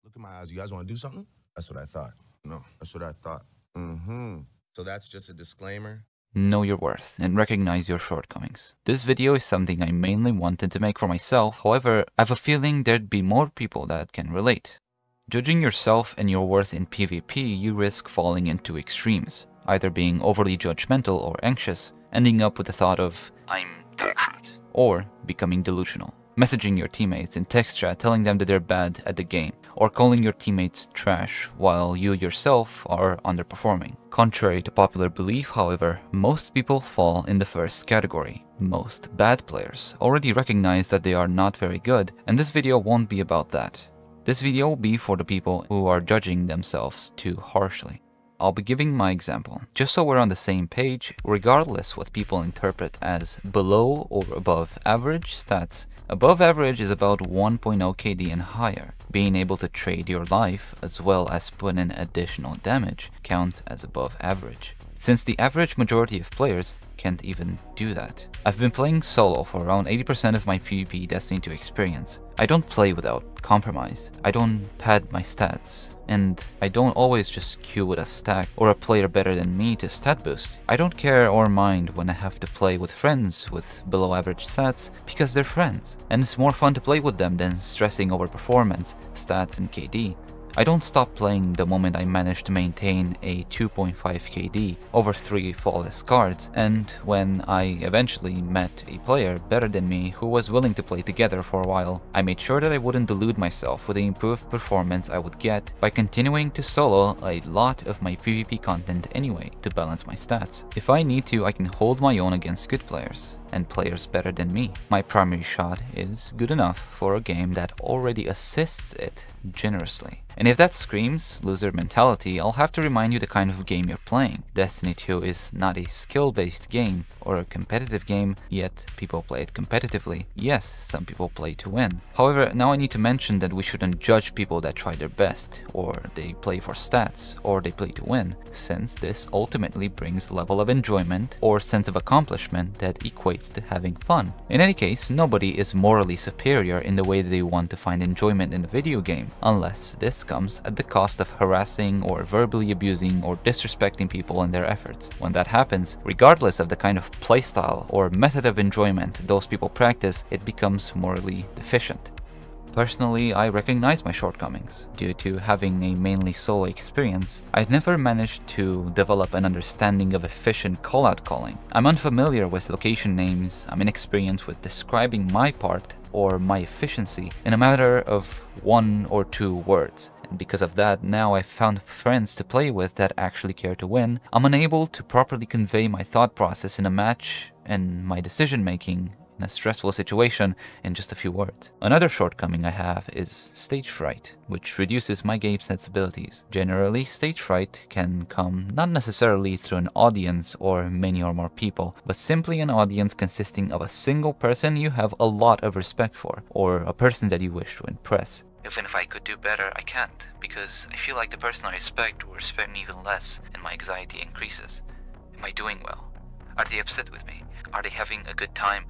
Look at my eyes. You guys want to do something? That's what I thought. No, that's what I thought. So that's just a disclaimer. Know your worth and recognize your shortcomings. This video is something I mainly wanted to make for myself, however, I have a feeling there'd be more people that can relate. Judging yourself and your worth in PvP, you risk falling into extremes, either being overly judgmental or anxious, ending up with the thought of, I'm dog shit, or becoming delusional. Messaging your teammates in text chat telling them that they're bad at the game, or calling your teammates trash while you yourself are underperforming. Contrary to popular belief, however, most people fall in the first category. Most bad players already recognize that they are not very good, and this video won't be about that. This video will be for the people who are judging themselves too harshly. I'll be giving my example, just so we're on the same page, regardless what people interpret as below or above average stats. Above average is about 1.0 KD and higher. Being able to trade your life as well as put in additional damage counts as above average, since the average majority of players can't even do that. I've been playing solo for around 80% of my PvP Destiny 2 experience. I don't play without compromise. I don't pad my stats. And I don't always just queue with a stack or a player better than me to stat boost. I don't care or mind when I have to play with friends with below average stats because they're friends. And it's more fun to play with them than stressing over performance, stats and KD. I don't stop playing the moment I manage to maintain a 2.5 KD over 3 flawless cards, and when I eventually met a player better than me who was willing to play together for a while, I made sure that I wouldn't delude myself with the improved performance I would get by continuing to solo a lot of my PvP content anyway to balance my stats. If I need to, I can hold my own against good players and players better than me. My primary shot is good enough for a game that already assists it generously. And if that screams loser mentality, I'll have to remind you the kind of game you're playing. Destiny 2 is not a skill-based game or a competitive game, yet people play it competitively. Yes, some people play to win. However, now I need to mention that we shouldn't judge people that try their best, or they play for stats, or they play to win, since this ultimately brings a level of enjoyment or sense of accomplishment that equates to having fun. In any case, nobody is morally superior in the way that they want to find enjoyment in a video game, unless this comes at the cost of harassing or verbally abusing or disrespecting people in their efforts. When that happens, regardless of the kind of playstyle or method of enjoyment those people practice, it becomes morally deficient. Personally, I recognize my shortcomings. Due to having a mainly solo experience, I've never managed to develop an understanding of efficient callout calling. I'm unfamiliar with location names, I'm inexperienced with describing my part or my efficiency in a matter of 1 or 2 words. And because of that, now I've found friends to play with that actually care to win. I'm unable to properly convey my thought process in a match and my decision making in a stressful situation in just a few words. Another shortcoming I have is stage fright, which reduces my game sensibilities. Generally, stage fright can come not necessarily through an audience or many or more people, but simply an audience consisting of a single person you have a lot of respect for, or a person that you wish to impress. Even if I could do better, I can't, because I feel like the person I respect will respect me even less, and my anxiety increases. Am I doing well? Are they upset with me? Are they having a good time?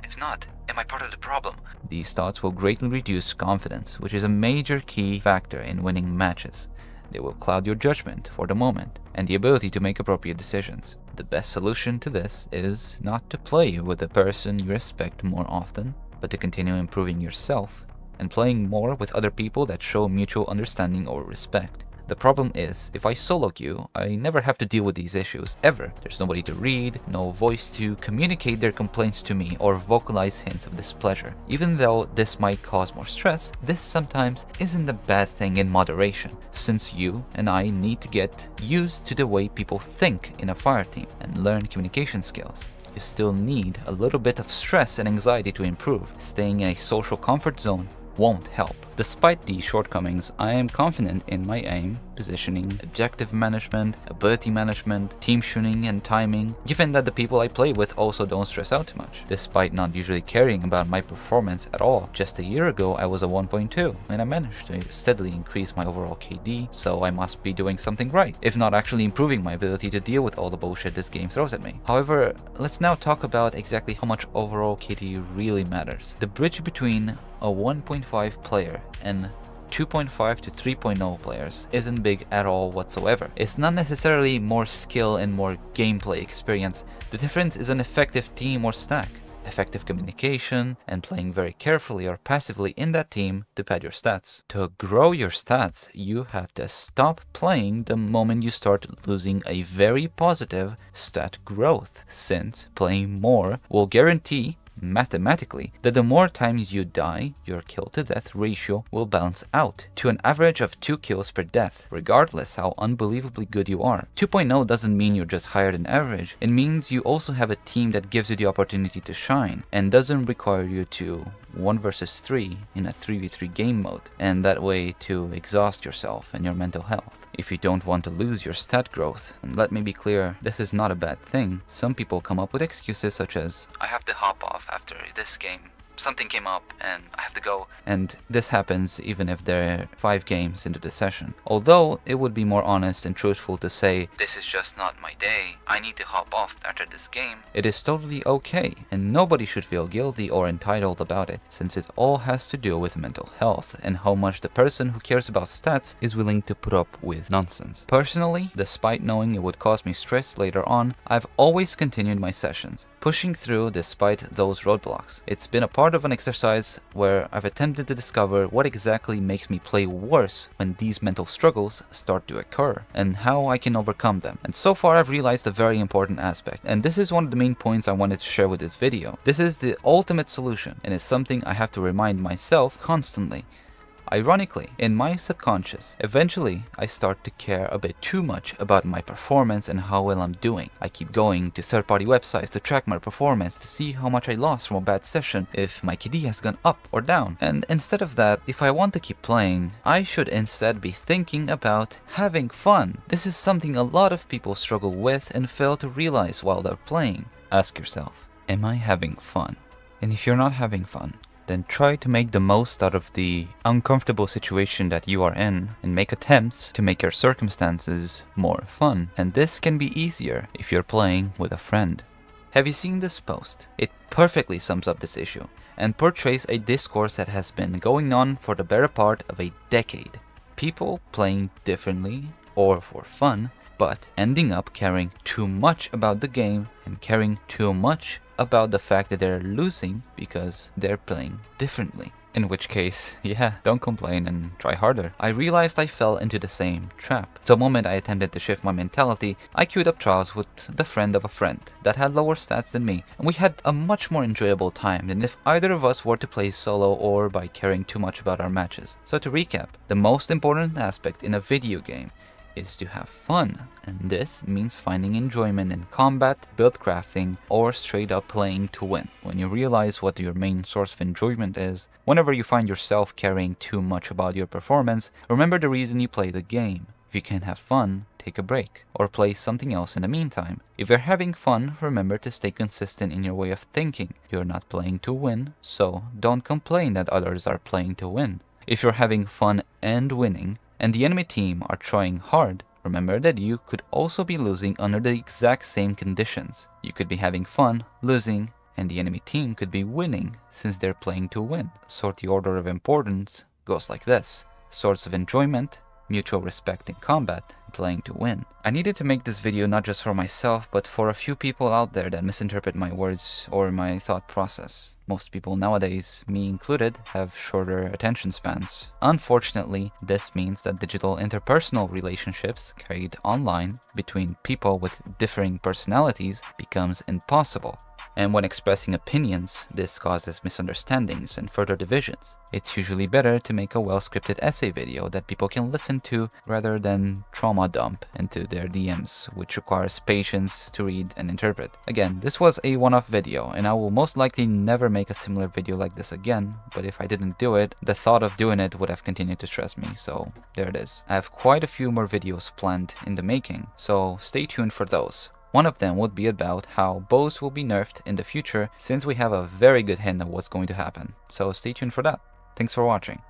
If not, am I part of the problem? These thoughts will greatly reduce confidence, which is a major key factor in winning matches. They will cloud your judgment for the moment and the ability to make appropriate decisions. The best solution to this is not to play with the person you respect more often, but to continue improving yourself and playing more with other people that show mutual understanding or respect. The problem is, if I solo queue, I never have to deal with these issues, ever. There's nobody to read, no voice to communicate their complaints to me or vocalize hints of displeasure. Even though this might cause more stress, this sometimes isn't a bad thing in moderation, since you and I need to get used to the way people think in a fire team and learn communication skills. You still need a little bit of stress and anxiety to improve. Staying in a social comfort zone won't help. Despite these shortcomings, I am confident in my aim, positioning, objective management, ability management, team tuning and timing, given that the people I play with also don't stress out too much, despite not usually caring about my performance at all. Just a year ago I was a 1.2 and I managed to steadily increase my overall KD, so I must be doing something right, if not actually improving my ability to deal with all the bullshit this game throws at me. However, let's now talk about exactly how much overall KD really matters. The bridge between a 1.5 player and 2.5 to 3.0 players isn't big at all whatsoever. It's not necessarily more skill and more gameplay experience. The difference is an effective team or stack, effective communication, and playing very carefully or passively in that team to pad your stats. To grow your stats, you have to stop playing the moment you start losing a very positive stat growth, since playing more will guarantee mathematically that the more times you die, your kill to death ratio will balance out to an average of 2 kills per death, regardless how unbelievably good you are. 2.0 doesn't mean you're just higher than average, it means you also have a team that gives you the opportunity to shine and doesn't require you to 1 versus 3 in a 3v3 game mode, and that way to exhaust yourself and your mental health. If you don't want to lose your stat growth, and let me be clear, this is not a bad thing. Some people come up with excuses such as, I have to hop off after this game, something came up and I have to go. And this happens even if they're 5 games into the session. Although it would be more honest and truthful to say, this is just not my day, I need to hop off after this game, it is totally okay, and nobody should feel guilty or entitled about it, since it all has to do with mental health and how much the person who cares about stats is willing to put up with nonsense. Personally, despite knowing it would cause me stress later on, I've always continued my sessions, pushing through despite those roadblocks. It's been a part of an exercise where I've attempted to discover what exactly makes me play worse when these mental struggles start to occur, and how I can overcome them. And so far I've realized a very important aspect, and this is one of the main points I wanted to share with this video. This is the ultimate solution, and it's something I have to remind myself constantly. Ironically, in my subconscious, eventually I start to care a bit too much about my performance and how well I'm doing. I keep going to third-party websites to track my performance to see how much I lost from a bad session, if my KD has gone up or down. And instead of that, if I want to keep playing, I should instead be thinking about having fun. This is something a lot of people struggle with and fail to realize while they're playing. Ask yourself, am I having fun? And if you're not having fun, then try to make the most out of the uncomfortable situation that you are in and make attempts to make your circumstances more fun. And this can be easier if you're playing with a friend. Have you seen this post? It perfectly sums up this issue and portrays a discourse that has been going on for the better part of a decade. People playing differently or for fun, but ending up caring too much about the game and caring too much about the fact that they're losing because they're playing differently. In which case, yeah, don't complain and try harder. I realized I fell into the same trap. The moment I attempted to shift my mentality, I queued up trials with the friend of a friend that had lower stats than me, and we had a much more enjoyable time than if either of us were to play solo or by caring too much about our matches. So to recap, the most important aspect in a video game is to have fun, and this means finding enjoyment in combat, build crafting, or straight up playing to win. When you realize what your main source of enjoyment is, whenever you find yourself caring too much about your performance, remember the reason you play the game. If you can't have fun, take a break, or play something else in the meantime. If you're having fun, remember to stay consistent in your way of thinking. You're not playing to win, so don't complain that others are playing to win. If you're having fun and winning, and the enemy team are trying hard, remember that you could also be losing under the exact same conditions. You could be having fun, losing, and the enemy team could be winning since they're playing to win. So the order of importance goes like this: source of enjoyment, mutual respect in combat, playing to win. I needed to make this video not just for myself, but for a few people out there that misinterpret my words or my thought process. Most people nowadays, me included, have shorter attention spans. Unfortunately, this means that digital interpersonal relationships carried online between people with differing personalities becomes impossible. And when expressing opinions, this causes misunderstandings and further divisions. It's usually better to make a well-scripted essay video that people can listen to rather than trauma dump into their DMs, which requires patience to read and interpret. Again, this was a one-off video, and I will most likely never make a similar video like this again, but if I didn't do it, the thought of doing it would have continued to stress me, so there it is. I have quite a few more videos planned in the making, so stay tuned for those. One of them would be about how bows will be nerfed in the future, since we have a very good hint of what's going to happen. So stay tuned for that. Thanks for watching.